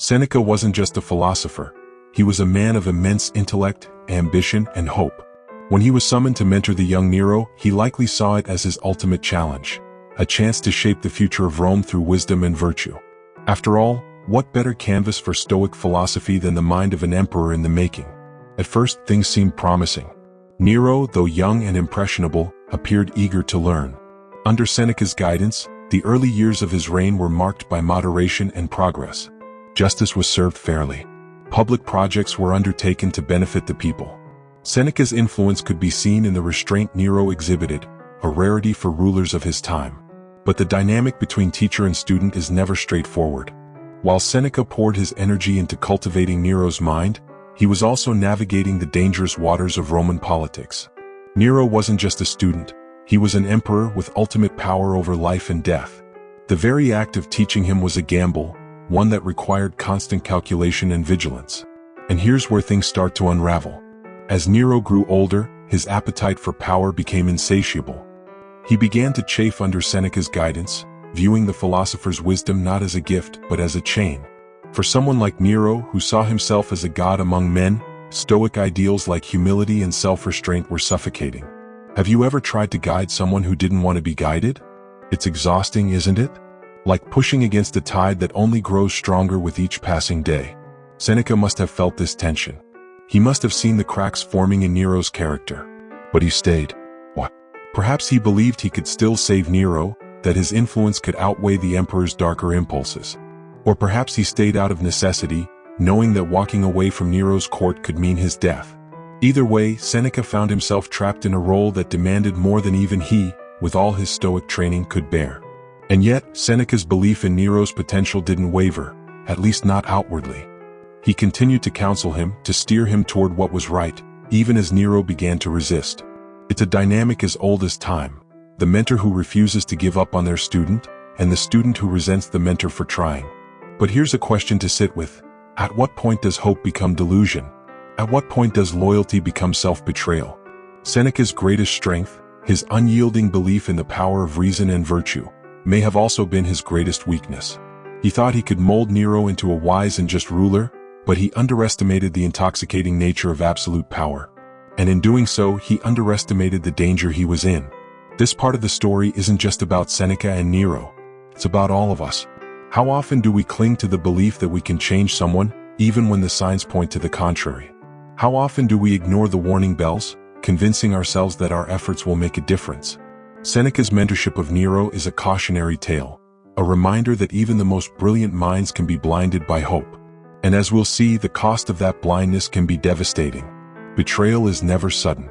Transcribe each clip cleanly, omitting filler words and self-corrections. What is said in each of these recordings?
Seneca wasn't just a philosopher. He was a man of immense intellect, ambition, and hope. When he was summoned to mentor the young Nero, he likely saw it as his ultimate challenge, a chance to shape the future of Rome through wisdom and virtue. After all, what better canvas for Stoic philosophy than the mind of an emperor in the making? At first, things seemed promising. Nero, though young and impressionable, appeared eager to learn. Under Seneca's guidance, the early years of his reign were marked by moderation and progress. Justice was served fairly. Public projects were undertaken to benefit the people. Seneca's influence could be seen in the restraint Nero exhibited, a rarity for rulers of his time. But the dynamic between teacher and student is never straightforward. While Seneca poured his energy into cultivating Nero's mind, he was also navigating the dangerous waters of Roman politics. Nero wasn't just a student, he was an emperor with ultimate power over life and death. The very act of teaching him was a gamble, one that required constant calculation and vigilance. And here's where things start to unravel. As Nero grew older, his appetite for power became insatiable. He began to chafe under Seneca's guidance, viewing the philosopher's wisdom not as a gift but as a chain. For someone like Nero, who saw himself as a god among men, Stoic ideals like humility and self-restraint were suffocating. Have you ever tried to guide someone who didn't want to be guided? It's exhausting, isn't it? Like pushing against a tide that only grows stronger with each passing day. Seneca must have felt this tension. He must have seen the cracks forming in Nero's character. But he stayed. What? Perhaps he believed he could still save Nero, that his influence could outweigh the emperor's darker impulses. Or perhaps he stayed out of necessity, knowing that walking away from Nero's court could mean his death. Either way, Seneca found himself trapped in a role that demanded more than even he, with all his Stoic training, could bear. And yet, Seneca's belief in Nero's potential didn't waver, at least not outwardly. He continued to counsel him, to steer him toward what was right, even as Nero began to resist. It's a dynamic as old as time, the mentor who refuses to give up on their student, and the student who resents the mentor for trying. But here's a question to sit with. At what point does hope become delusion? At what point does loyalty become self-betrayal? Seneca's greatest strength, his unyielding belief in the power of reason and virtue, may have also been his greatest weakness. He thought he could mold Nero into a wise and just ruler, but he underestimated the intoxicating nature of absolute power. And in doing so, he underestimated the danger he was in. This part of the story isn't just about Seneca and Nero. It's about all of us. How often do we cling to the belief that we can change someone, even when the signs point to the contrary? How often do we ignore the warning bells, convincing ourselves that our efforts will make a difference? Seneca's mentorship of Nero is a cautionary tale, a reminder that even the most brilliant minds can be blinded by hope. And as we'll see, the cost of that blindness can be devastating. Betrayal is never sudden.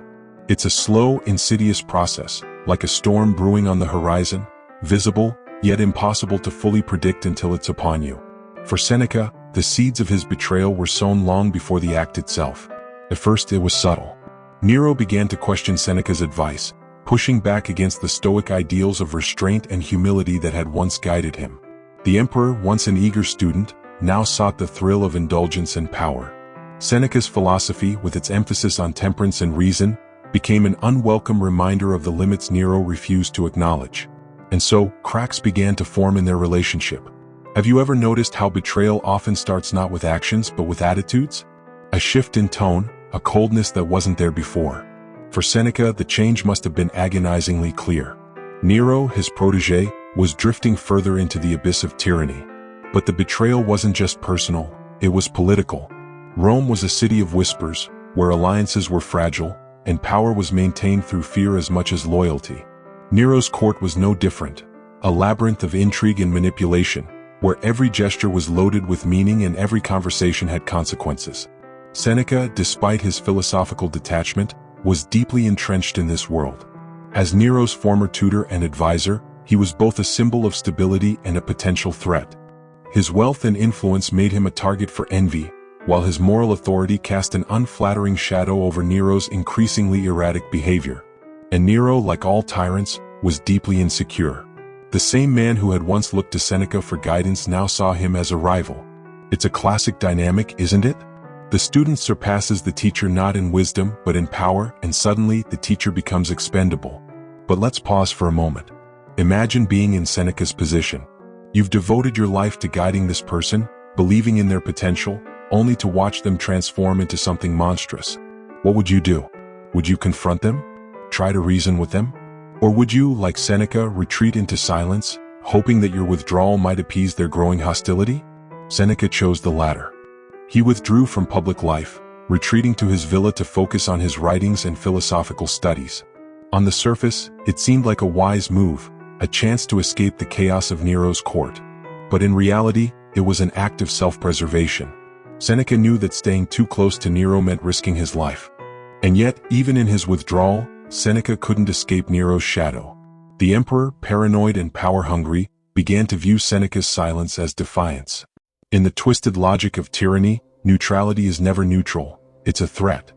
It's a slow, insidious process, like a storm brewing on the horizon, visible, yet impossible to fully predict until it's upon you. For Seneca, the seeds of his betrayal were sown long before the act itself. At first, it was subtle. Nero began to question Seneca's advice, pushing back against the Stoic ideals of restraint and humility that had once guided him. The emperor, once an eager student, now sought the thrill of indulgence and power. Seneca's philosophy, with its emphasis on temperance and reason, became an unwelcome reminder of the limits Nero refused to acknowledge. And so, cracks began to form in their relationship. Have you ever noticed how betrayal often starts not with actions but with attitudes? A shift in tone, a coldness that wasn't there before. For Seneca, the change must have been agonizingly clear. Nero, his protege, was drifting further into the abyss of tyranny. But the betrayal wasn't just personal, it was political. Rome was a city of whispers, where alliances were fragile, and power was maintained through fear as much as loyalty. Nero's court was no different, a labyrinth of intrigue and manipulation, where every gesture was loaded with meaning and every conversation had consequences. Seneca, despite his philosophical detachment, was deeply entrenched in this world. As Nero's former tutor and advisor, he was both a symbol of stability and a potential threat. His wealth and influence made him a target for envy, while his moral authority cast an unflattering shadow over Nero's increasingly erratic behavior. And Nero, like all tyrants, was deeply insecure. The same man who had once looked to Seneca for guidance now saw him as a rival. It's a classic dynamic, isn't it? The student surpasses the teacher not in wisdom but in power, and suddenly the teacher becomes expendable. But let's pause for a moment. Imagine being in Seneca's position. You've devoted your life to guiding this person, believing in their potential, only to watch them transform into something monstrous. What would you do? Would you confront them? Try to reason with them? Or would you, like Seneca, retreat into silence, hoping that your withdrawal might appease their growing hostility? Seneca chose the latter. He withdrew from public life, retreating to his villa to focus on his writings and philosophical studies. On the surface, it seemed like a wise move, a chance to escape the chaos of Nero's court. But in reality, it was an act of self-preservation. Seneca knew that staying too close to Nero meant risking his life. And yet, even in his withdrawal, Seneca couldn't escape Nero's shadow. The emperor, paranoid and power-hungry, began to view Seneca's silence as defiance. In the twisted logic of tyranny, neutrality is never neutral, it's a threat.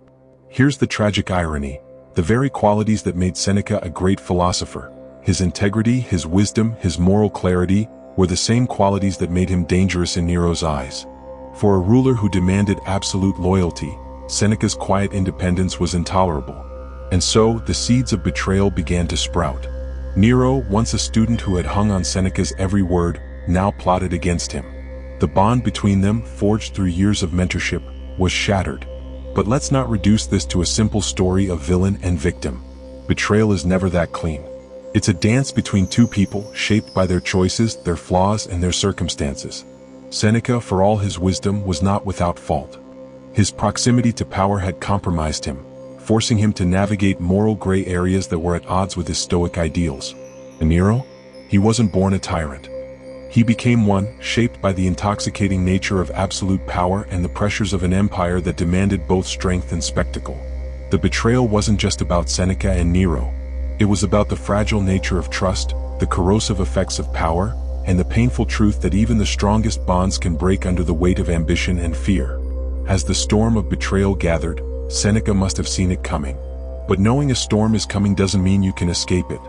Here's the tragic irony. The very qualities that made Seneca a great philosopher, his integrity, his wisdom, his moral clarity, were the same qualities that made him dangerous in Nero's eyes. For a ruler who demanded absolute loyalty, Seneca's quiet independence was intolerable. And so, the seeds of betrayal began to sprout. Nero, once a student who had hung on Seneca's every word, now plotted against him. The bond between them, forged through years of mentorship, was shattered. But let's not reduce this to a simple story of villain and victim. Betrayal is never that clean. It's a dance between two people, shaped by their choices, their flaws, and their circumstances. Seneca, for all his wisdom, was not without fault. His proximity to power had compromised him, forcing him to navigate moral gray areas that were at odds with his Stoic ideals. And Nero? He wasn't born a tyrant. He became one, shaped by the intoxicating nature of absolute power and the pressures of an empire that demanded both strength and spectacle. The betrayal wasn't just about Seneca and Nero. It was about the fragile nature of trust, the corrosive effects of power, and the painful truth that even the strongest bonds can break under the weight of ambition and fear. As the storm of betrayal gathered, Seneca must have seen it coming. But knowing a storm is coming doesn't mean you can escape it.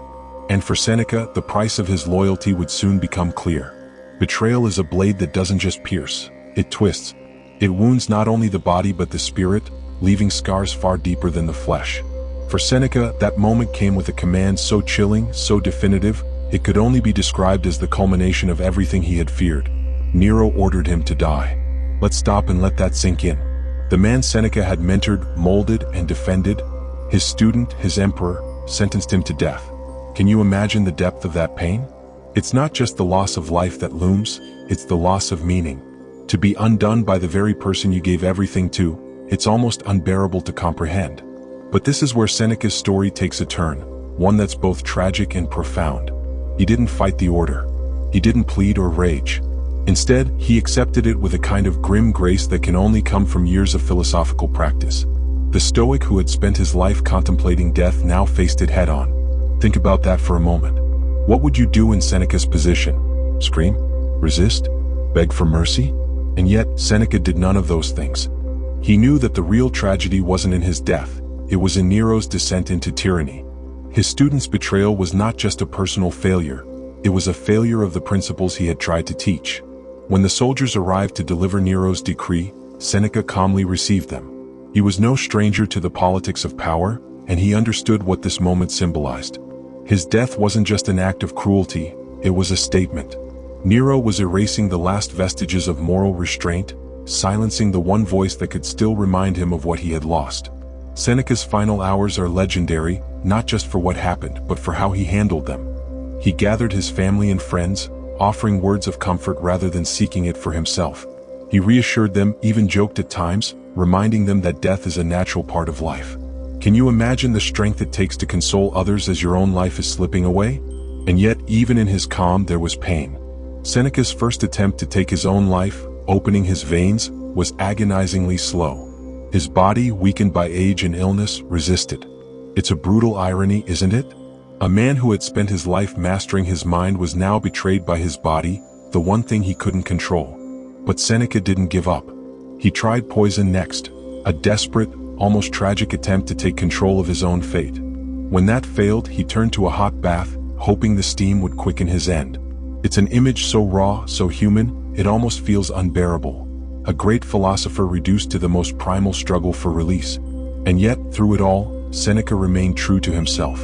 And for Seneca, the price of his loyalty would soon become clear. Betrayal is a blade that doesn't just pierce, it twists. It wounds not only the body but the spirit, leaving scars far deeper than the flesh. For Seneca, that moment came with a command so chilling, so definitive, it could only be described as the culmination of everything he had feared. Nero ordered him to die. Let's stop and let that sink in. The man Seneca had mentored, molded, and defended, his student, his emperor, sentenced him to death. Can you imagine the depth of that pain? It's not just the loss of life that looms, it's the loss of meaning. To be undone by the very person you gave everything to, it's almost unbearable to comprehend. But this is where Seneca's story takes a turn, one that's both tragic and profound. He didn't fight the order. He didn't plead or rage. Instead, he accepted it with a kind of grim grace that can only come from years of philosophical practice. The Stoic who had spent his life contemplating death now faced it head-on. Think about that for a moment. What would you do in Seneca's position? Scream? Resist? Beg for mercy? And yet, Seneca did none of those things. He knew that the real tragedy wasn't in his death, it was in Nero's descent into tyranny. His student's betrayal was not just a personal failure, it was a failure of the principles he had tried to teach. When the soldiers arrived to deliver Nero's decree, Seneca calmly received them. He was no stranger to the politics of power, and he understood what this moment symbolized. His death wasn't just an act of cruelty, it was a statement. Nero was erasing the last vestiges of moral restraint, silencing the one voice that could still remind him of what he had lost. Seneca's final hours are legendary, not just for what happened, but for how he handled them. He gathered his family and friends, offering words of comfort rather than seeking it for himself. He reassured them, even joked at times, reminding them that death is a natural part of life. Can you imagine the strength it takes to console others as your own life is slipping away? And yet, even in his calm, there was pain. Seneca's first attempt to take his own life, opening his veins, was agonizingly slow. His body, weakened by age and illness, resisted. It's a brutal irony, isn't it? A man who had spent his life mastering his mind was now betrayed by his body, the one thing he couldn't control. But Seneca didn't give up. He tried poison next, a desperate, almost tragic attempt to take control of his own fate. When that failed, he turned to a hot bath, hoping the steam would quicken his end. It's an image so raw, so human, it almost feels unbearable. A great philosopher reduced to the most primal struggle for release. And yet, through it all, Seneca remained true to himself.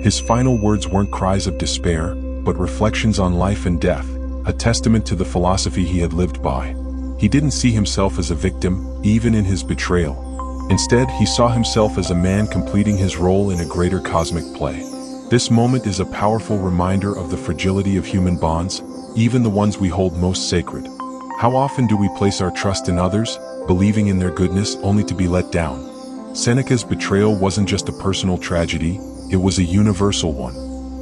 His final words weren't cries of despair, but reflections on life and death, a testament to the philosophy he had lived by. He didn't see himself as a victim, even in his betrayal. Instead, he saw himself as a man completing his role in a greater cosmic play. This moment is a powerful reminder of the fragility of human bonds, even the ones we hold most sacred. How often do we place our trust in others, believing in their goodness only to be let down? Seneca's betrayal wasn't just a personal tragedy, it was a universal one.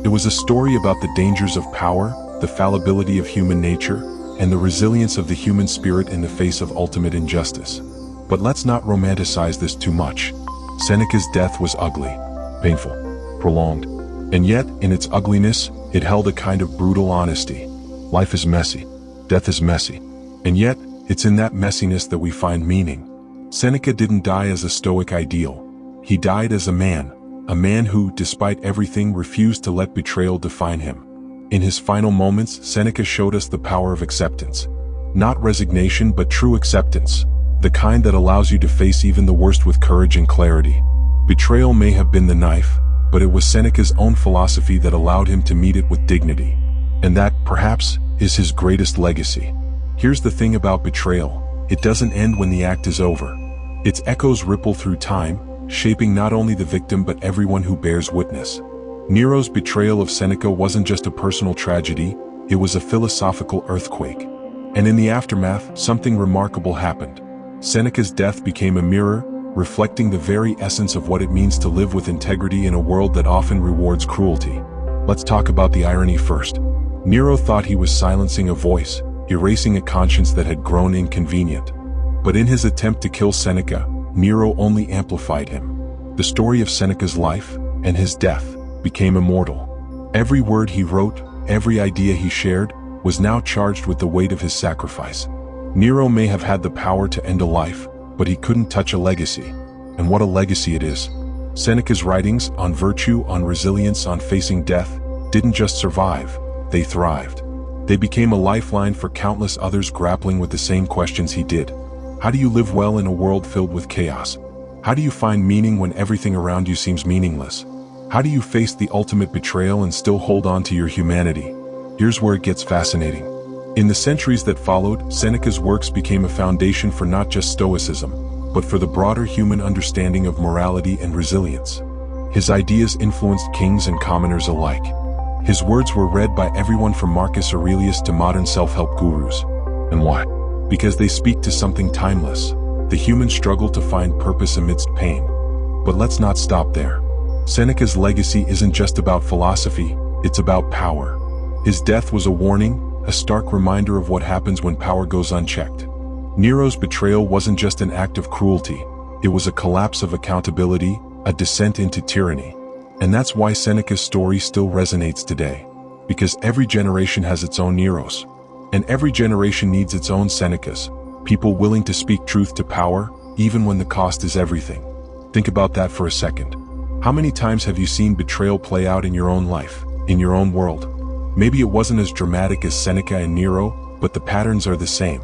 It was a story about the dangers of power, the fallibility of human nature, and the resilience of the human spirit in the face of ultimate injustice. But let's not romanticize this too much. Seneca's death was ugly, painful, prolonged, and yet, in its ugliness, it held a kind of brutal honesty. Life is messy, death is messy, and yet, it's in that messiness that we find meaning. Seneca didn't die as a Stoic ideal. He died as a man who, despite everything, refused to let betrayal define him. In his final moments, Seneca showed us the power of acceptance. Not resignation, but true acceptance. The kind that allows you to face even the worst with courage and clarity. Betrayal may have been the knife, but it was Seneca's own philosophy that allowed him to meet it with dignity. And that, perhaps, is his greatest legacy. Here's the thing about betrayal. It doesn't end when the act is over. Its echoes ripple through time, shaping not only the victim but everyone who bears witness. Nero's betrayal of Seneca wasn't just a personal tragedy, it was a philosophical earthquake. And in the aftermath, something remarkable happened. Seneca's death became a mirror, reflecting the very essence of what it means to live with integrity in a world that often rewards cruelty. Let's talk about the irony first. Nero thought he was silencing a voice, erasing a conscience that had grown inconvenient. But in his attempt to kill Seneca, Nero only amplified him. The story of Seneca's life and his death became immortal. Every word he wrote, every idea he shared, was now charged with the weight of his sacrifice. Nero may have had the power to end a life, but he couldn't touch a legacy. And what a legacy it is. Seneca's writings on virtue, on resilience, on facing death, didn't just survive, they thrived. They became a lifeline for countless others grappling with the same questions he did. How do you live well in a world filled with chaos? How do you find meaning when everything around you seems meaningless? How do you face the ultimate betrayal and still hold on to your humanity? Here's where it gets fascinating. In the centuries that followed, Seneca's works became a foundation for not just Stoicism, but for the broader human understanding of morality and resilience. His ideas influenced kings and commoners alike. His words were read by everyone from Marcus Aurelius to modern self-help gurus. And why? Because they speak to something timeless, the human struggle to find purpose amidst pain. But let's not stop there. Seneca's legacy isn't just about philosophy, it's about power. His death was a warning, a stark reminder of what happens when power goes unchecked. Nero's betrayal wasn't just an act of cruelty, it was a collapse of accountability, a descent into tyranny. And that's why Seneca's story still resonates today. Because every generation has its own Neros. And every generation needs its own Senecas, people willing to speak truth to power, even when the cost is everything. Think about that for a second. How many times have you seen betrayal play out in your own life, in your own world? Maybe it wasn't as dramatic as Seneca and Nero, but the patterns are the same.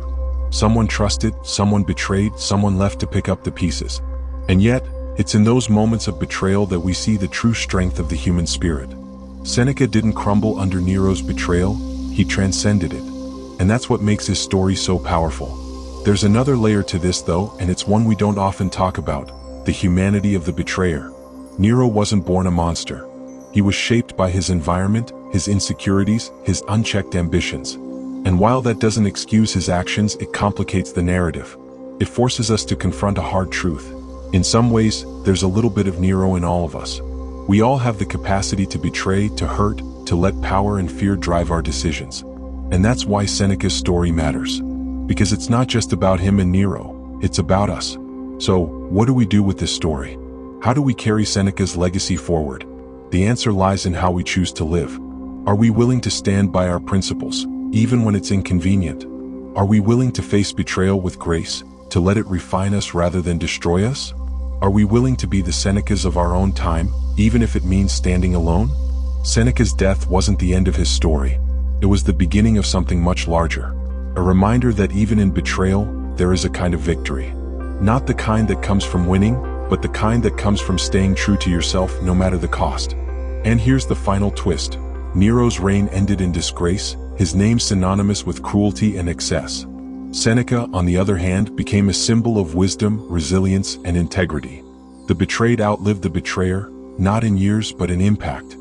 Someone trusted, someone betrayed, someone left to pick up the pieces. And yet, it's in those moments of betrayal that we see the true strength of the human spirit. Seneca didn't crumble under Nero's betrayal, he transcended it. And that's what makes his story so powerful. There's another layer to this though, and it's one we don't often talk about, the humanity of the betrayer. Nero wasn't born a monster. He was shaped by his environment, his insecurities, his unchecked ambitions. And while that doesn't excuse his actions, it complicates the narrative. It forces us to confront a hard truth. In some ways, there's a little bit of Nero in all of us. We all have the capacity to betray, to hurt, to let power and fear drive our decisions. And that's why Seneca's story matters. Because it's not just about him and Nero, it's about us. So, what do we do with this story? How do we carry Seneca's legacy forward? The answer lies in how we choose to live. Are we willing to stand by our principles, even when it's inconvenient? Are we willing to face betrayal with grace, to let it refine us rather than destroy us? Are we willing to be the Senecas of our own time, even if it means standing alone? Seneca's death wasn't the end of his story. It was the beginning of something much larger. A reminder that even in betrayal, there is a kind of victory. Not the kind that comes from winning, but the kind that comes from staying true to yourself no matter the cost. And here's the final twist. Nero's reign ended in disgrace, his name synonymous with cruelty and excess. Seneca, on the other hand, became a symbol of wisdom, resilience, and integrity. The betrayed outlived the betrayer, not in years but in impact.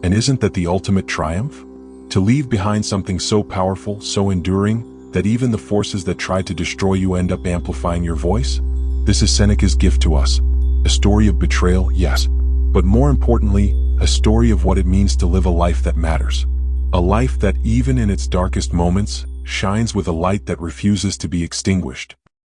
And isn't that the ultimate triumph? To leave behind something so powerful, so enduring, that even the forces that try to destroy you end up amplifying your voice? This is Seneca's gift to us. A story of betrayal, yes, but more importantly, a story of what it means to live a life that matters. A life that, even in its darkest moments, shines with a light that refuses to be extinguished.